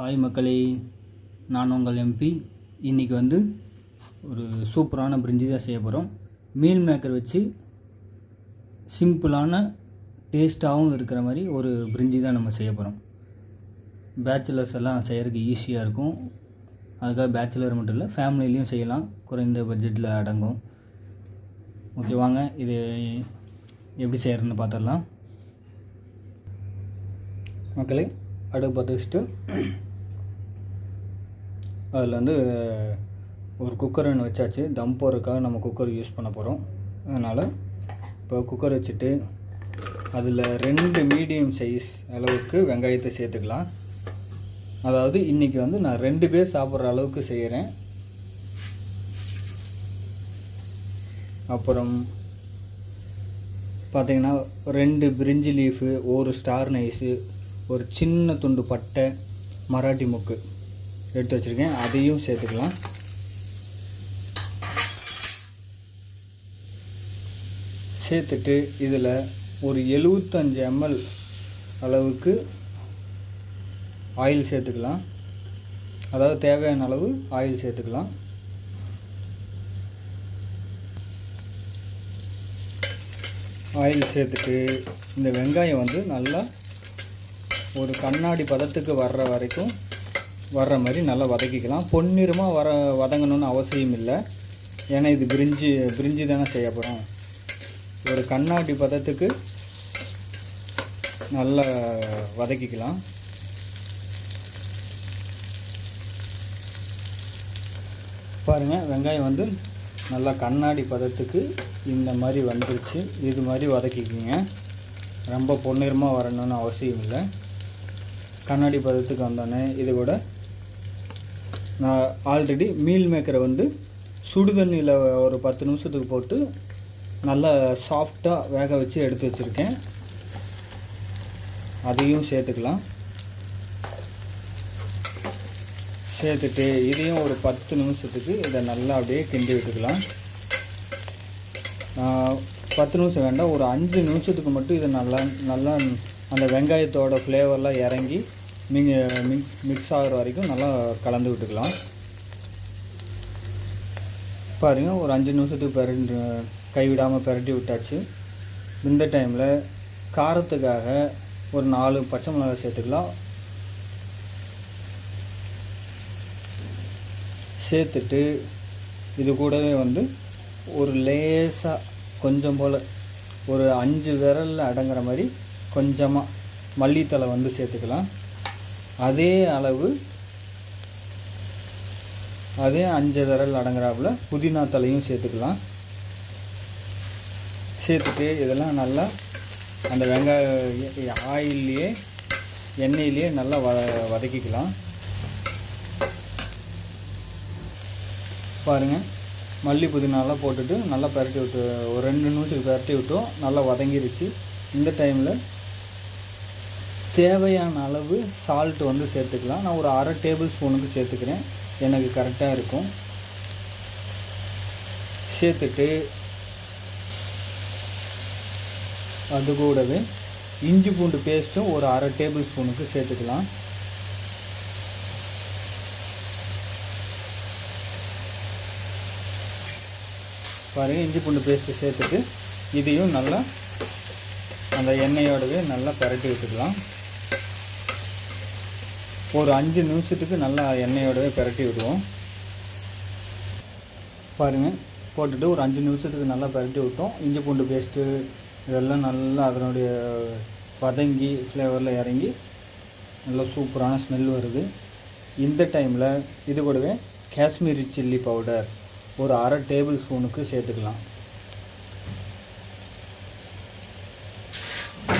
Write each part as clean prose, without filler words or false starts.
Hi மக்களே, நான் உங்கள் எம்பி. இன்றைக்கி வந்து ஒரு சூப்பரான பிரிஞ்சி தான் செய்ய போகிறோம். மீல் மேக்கர் வச்சு சிம்பிளான டேஸ்ட்டாகவும் இருக்கிற மாதிரி ஒரு பிரிஞ்சி தான் நம்ம செய்ய போகிறோம். பேச்சுலர்ஸ் எல்லாம் செய்கிறதுக்கு ஈஸியாக இருக்கும். அதுக்காக பேச்சுலர் மட்டும் இல்லை, ஃபேமிலிலையும் செய்யலாம், குறைந்த பட்ஜெட்டில் அடங்கும். ஓகே, வாங்க இது எப்படி செய்கிறதுன்னு பார்த்துடலாம். மக்களே, அடுப்பு பற்ற வச்சுட்டு அதில் வந்து ஒரு குக்கர் ஒன்று வச்சாச்சு. தம் போடுறதுக்காக நம்ம குக்கர் யூஸ் பண்ண போகிறோம். அதனால் இப்போ குக்கர் வச்சுட்டு அதில் 2 மீடியம் சைஸ் அளவுக்கு வெங்காயத்தை சேர்த்துக்கலாம். அதாவது இன்றைக்கி வந்து நான் 2 பேர் சாப்பிட்ற அளவுக்கு செய்கிறேன். அப்புறம் பார்த்திங்கன்னா 2 பிரிஞ்சி லீஃபு, ஒரு ஸ்டார் நைஸு, ஒரு சின்ன துண்டு பட்டை, மராட்டி மொக்கு எடுத்து வச்சுருக்கேன். அதையும் சேர்த்துக்கலாம். சேர்த்துட்டு இதில் ஒரு 75 ml அளவுக்கு ஆயில் சேர்த்துக்கலாம். அதாவது தேவையான அளவு ஆயில் சேர்த்துக்கலாம். ஆயில் சேர்த்துட்டு இந்த வெங்காயம் வந்து நல்லா ஒரு கண்ணாடி பதத்துக்கு வர்ற மாதிரி நல்லா வதக்கிக்கலாம். பொன்னிறமாக வதங்கணும்னு அவசியம் இல்லை. ஏன்னா இது பிரிஞ்சி தானே செய்ய போகிறோம். ஒரு கண்ணாடி பதத்துக்கு நல்லா வதக்கிக்கலாம். பாருங்கள், வெங்காயம் வந்து நல்லா கண்ணாடி பதத்துக்கு இந்த மாதிரி வந்துருச்சு. இது மாதிரி வதக்கிக்கிங்க. ரொம்ப பொன்னிறமாக வரணும்னு அவசியம் இல்லை. கண்ணாடி பதத்துக்கு வந்தோடனே இது கூட நான் ஆல்ரெடி மீல் மேக்கரை வந்து சுடு தண்ணியில் ஒரு 10 நிமிஷத்துக்கு போட்டு நல்லா சாஃப்டாக வேக வச்சு எடுத்து வச்சுருக்கேன். அதையும் சேர்த்துக்கலாம். சேர்த்துட்டு இதையும் ஒரு 10 நிமிஷத்துக்கு இதை நல்லா அப்படியே கிண்டி விட்டுக்கலாம். 10 நிமிஷம் வேண்டாம், ஒரு 5 நிமிஷத்துக்கு மட்டும் இதை நல்லா அந்த வெங்காயத்தோட ஃப்ளேவர்லாம் இறங்கி மிக்ஸ் ஆகிற வரைக்கும் நல்லா கலந்து விட்டுக்கலாம். பாருங்கள், ஒரு 5 நிமிஷத்துக்கு கைவிடாமல் பிரட்டி விட்டாச்சு. இந்த டைமில் காரத்துக்காக ஒரு 4 பச்சை மிளகாய் சேர்த்துக்கலாம். சேர்த்துட்டு இது கூடவே வந்து ஒரு லேசாக கொஞ்சம் போல் ஒரு 5 விரலில் அடங்குற மாதிரி கொஞ்சமாக மல்லித்தலை வந்து சேர்த்துக்கலாம். அதே 5 விரல் அடங்குறாப்புல புதினா தலையும் சேர்த்துக்கலாம். சேர்த்துட்டு இதெல்லாம் நல்லா அந்த வெங்காய ஆயில்லையே எண்ணெயிலேயே நல்லா வதக்கிக்கலாம். பாருங்கள், மல்லி புதினாலாம் போட்டுட்டு நல்லா பரட்டி விட்டு ஒரு 2 நிமிஷத்துக்கு பரட்டி விட்டோம். நல்லா வதங்கிருச்சு. இந்த டைமில் தேவையான அளவு சால்ட் வந்து சேர்த்துக்கலாம். நான் ஒரு 1/2 டேபிள் ஸ்பூனுக்கு சேர்த்துக்கிறேன், எனக்கு கரெக்டாக இருக்கும். சேர்த்துட்டு அது கூடவே இஞ்சி பூண்டு பேஸ்ட்டும் ஒரு 1/2 டேபிள் ஸ்பூனுக்கு சேர்த்துக்கலாம். பாருங்கள், இஞ்சி பூண்டு பேஸ்ட்டு சேர்த்துட்டு இதையும் நல்லா அந்த எண்ணெயோடவே நல்லா பரட்டி விட்டுக்கலாம். ஒரு 5 நிமிஷத்துக்கு நல்லா எண்ணெயோடவே பரட்டி விடுவோம். பாருங்கள், போட்டுட்டு ஒரு 5 நிமிஷத்துக்கு நல்லா பரட்டி விட்டோம். இஞ்சி பூண்டு பேஸ்ட்டு இதெல்லாம் நல்லா அதனுடைய வதங்கி ஃப்ளேவரில் இறங்கி நல்லா சூப்பரான ஸ்மெல் வருது. இந்த டைமில் இது கூடவே காஷ்மீரி சில்லி பவுடர் ஒரு 1/2 டேபிள் ஸ்பூனுக்கு சேர்த்துக்கலாம்.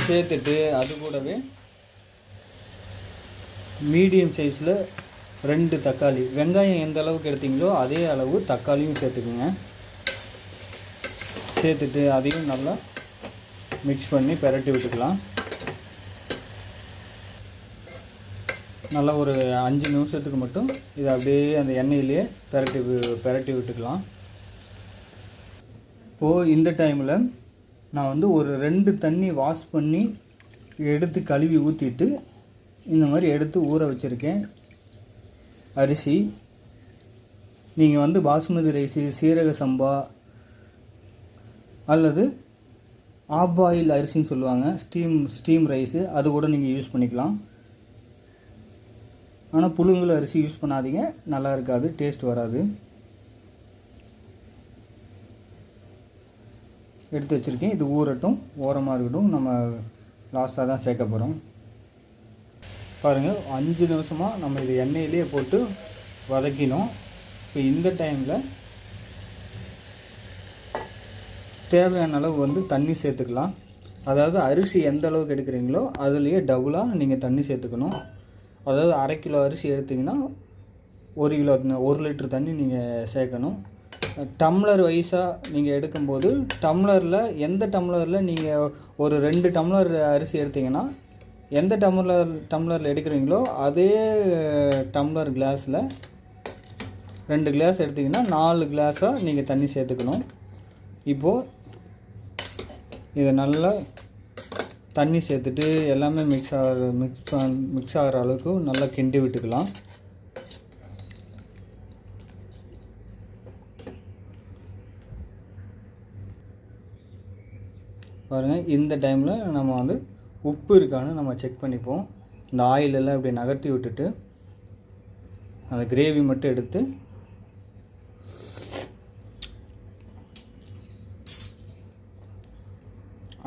சேர்த்துட்டு அது கூடவே மீடியம் சைஸில் 2 தக்காளி, வெங்காயம் எந்த அளவுக்கு எடுத்தீங்களோ அதே அளவு தக்காளியும் சேர்த்துக்குங்க. சேர்த்துட்டு அதையும் நல்லா மிக்ஸ் பண்ணி பரட்டி விட்டுக்கலாம். நல்லா ஒரு 5 நிமிஷத்துக்கு மட்டும் இதை அப்படியே அந்த எண்ணெயிலேயே பரட்டி விட்டுக்கலாம். இப்போது இந்த டைமில் நான் வந்து ஒரு 2 தண்ணி வாஷ் பண்ணி எடுத்து கழுவி ஊற்றிட்டு இந்த மாதிரி எடுத்து ஊற வச்சுருக்கேன். அரிசி. நீங்கள் வந்து பாசுமதி ரைஸு, சீரக சம்பா அல்லது ஆப் ஆயில் அரிசின்னு சொல்லுவாங்க, ஸ்டீம் ரைஸு, அது கூட நீங்கள் யூஸ் பண்ணிக்கலாம். ஆனால் புழுங்கல் அரிசி யூஸ் பண்ணாதீங்க, நல்லா இருக்காது, டேஸ்ட் வராது. எடுத்து வச்சுருக்கேன். இது ஊறட்டும், ஓரமாக இருக்கட்டும். நம்ம லாஸ்ட்டாக தான் சேர்க்க போகிறோம். பாருங்கள், 5 நிமிஷமாக நம்ம இது எண்ணெயிலே போட்டு வதக்கினோம். இப்போ இந்த டைமில் தேவையான அளவு வந்து தண்ணி சேர்த்துக்கலாம். அதாவது அரிசி எந்த அளவுக்கு எடுக்கிறீங்களோ அதுலேயே டபுளாக நீங்கள் தண்ணி சேர்த்துக்கணும். அதாவது 1/2 கிலோ அரிசி எடுத்திங்கன்னா 1 லிட்டர் தண்ணி நீங்கள் சேர்க்கணும். டம்ளர் வைஸாக நீங்கள் எடுக்கும்போது டம்ளரில் எந்த டம்ளரில் நீங்கள் ஒரு 2 டம்ளர் அரிசி எடுத்திங்கன்னா எந்த டம்ளரில் எடுக்கிறீங்களோ அதே டம்ளர் கிளாஸில் 2 கிளாஸ் எடுத்திங்கன்னா 4 கிளாஸாக நீங்கள் தண்ணி சேர்த்துக்கணும். இப்போது இதை நல்லா தண்ணி சேர்த்துட்டு எல்லாமே மிக்ஸ் ஆகிற அளவுக்கு நல்லா கிண்டி விட்டுக்கலாம். பாருங்கள், இந்த டைமில் நம்ம வந்து உப்பு இருக்கான்னு நம்ம செக் பண்ணிப்போம். இந்த ஆயிலெல்லாம் இப்படி நகர்த்தி விட்டுட்டு அந்த கிரேவி மட்டும் எடுத்து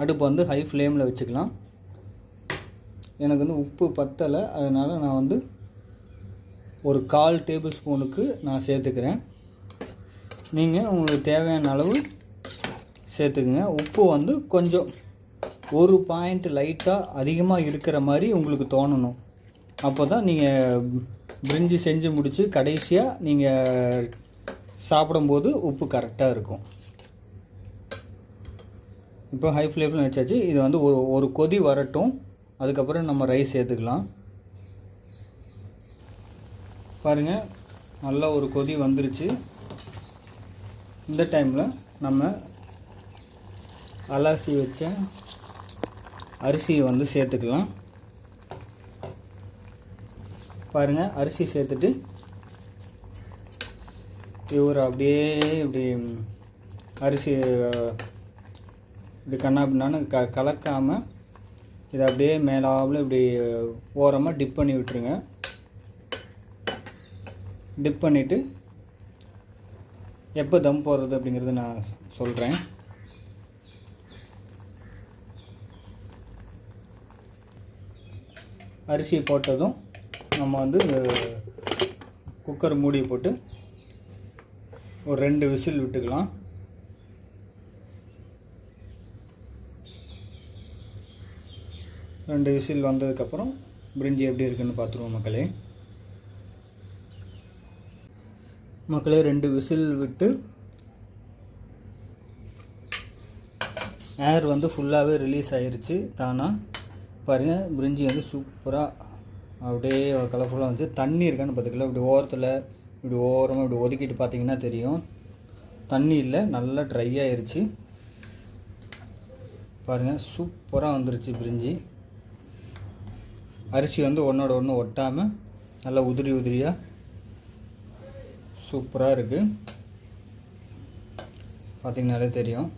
அடுப்பு வந்து ஹை ஃப்ளேமில் வச்சுக்கலாம். எனக்கு வந்து உப்பு பத்தலை, அதனால் நான் வந்து ஒரு 1/4 டேபிள் ஸ்பூனுக்கு நான் சேர்த்துக்கிறேன். நீங்கள் உங்களுக்கு தேவையான அளவு சேர்த்துக்குங்க. உப்பு வந்து கொஞ்சம் ஒரு பாயிண்ட் லைட்டாக அதிகமாக இருக்கிற மாதிரி உங்களுக்கு தோணணும். அப்போ தான் நீங்கள் பிரிஞ்சி செஞ்சு முடித்து கடைசியாக நீங்கள் சாப்பிடும்போது உப்பு கரெக்டாக இருக்கும். இப்போ ஹை ஃப்ளேமில் வச்சாச்சு. இது வந்து ஒரு கொதி வரட்டும், அதுக்கப்புறம் நம்ம ரைஸ் சேர்த்துக்கலாம். பாருங்கள், நல்லா ஒரு கொதி வந்துருச்சு. இந்த டைமில் நம்ம அலசி வச்ச அரிசியை வந்து சேர்த்துக்கலாம். பாருங்கள், அரிசி சேர்த்துட்டு இவர் அப்படியே இப்படி அரிசி இப்படி கண்ணாபின்னான்னு கலக்காமல் இதை அப்படியே மேலாவில் இப்படி ஓரமாக டிப் பண்ணி விட்டுருங்க. டிப் பண்ணிவிட்டு எப்போ தம் போடுறது அப்படிங்கிறத நான் சொல்கிறேன். அரிசி போட்டதும் நம்ம வந்து குக்கர் மூடி போட்டு ஒரு 2 விசில் விட்டுக்கலாம். ரெண்டு விசில் வந்ததுக்கப்புறம் பிரிஞ்சி எப்படி இருக்குன்னு பார்த்துருவோம் மக்களே. 2 விசில் விட்டு ஏர் வந்து ஃபுல்லாகவே ரிலீஸ் ஆகிருச்சு தானா. பாருங்கள், பிரிஞ்சி வந்து சூப்பராக அப்படியே கலர்ஃபுல்லாக வந்து தண்ணி இருக்கான்னு பார்த்துக்கலாம். இப்படி ஓரத்தில் இப்படி ஓரமாக இப்படி ஒதுக்கிட்டு பார்த்தீங்கன்னா தெரியும், தண்ணி இல்லை, நல்லா ட்ரை ஆகிருச்சு. பாருங்கள், சூப்பராக வந்துருச்சு பிரிஞ்சி. அரிசி வந்து ஒன்றோட ஒன்று ஒட்டாமல் நல்லா உதிரியாக சூப்பராக இருக்குது. பார்த்திங்கனாலே தெரியும்,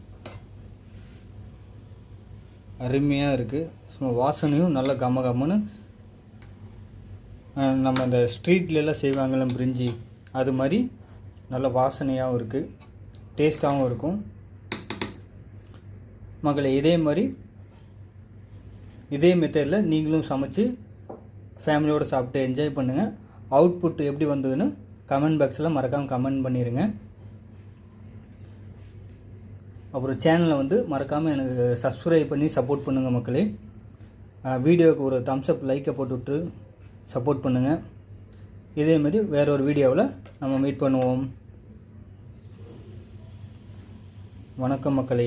அருமையாக இருக்குது. சும்மா வாசனையும் நல்ல கம்மன்னு நம்ம இந்த ஸ்ட்ரீட்லலாம் செய்வாங்கள்ல பிரிஞ்சி, அது மாதிரி நல்ல வாசனையாகவும் இருக்குது, டேஸ்ட்டாகவும் இருக்கும். மக்களை இதே மெத்தடில் நீங்களும் சமைச்சு ஃபேமிலியோடு சாப்பிட்டு என்ஜாய் பண்ணுங்கள். அவுட்புட் எப்படி வந்ததுன்னு கமெண்ட் பாக்ஸில் மறக்காமல் கமெண்ட் பண்ணிடுங்க. அப்புறம் சேனலை வந்து மறக்காமல் எனக்கு சப்ஸ்கிரைப் பண்ணி சப்போர்ட் பண்ணுங்கள் மக்களே. வீடியோவுக்கு ஒரு தம்ஸ்அப் லைக்கை போட்டுவிட்டு சப்போர்ட் பண்ணுங்கள். இதேமாரி வேற ஒரு வீடியோவில் நம்ம மீட் பண்ணுவோம். வணக்கம் மக்களே.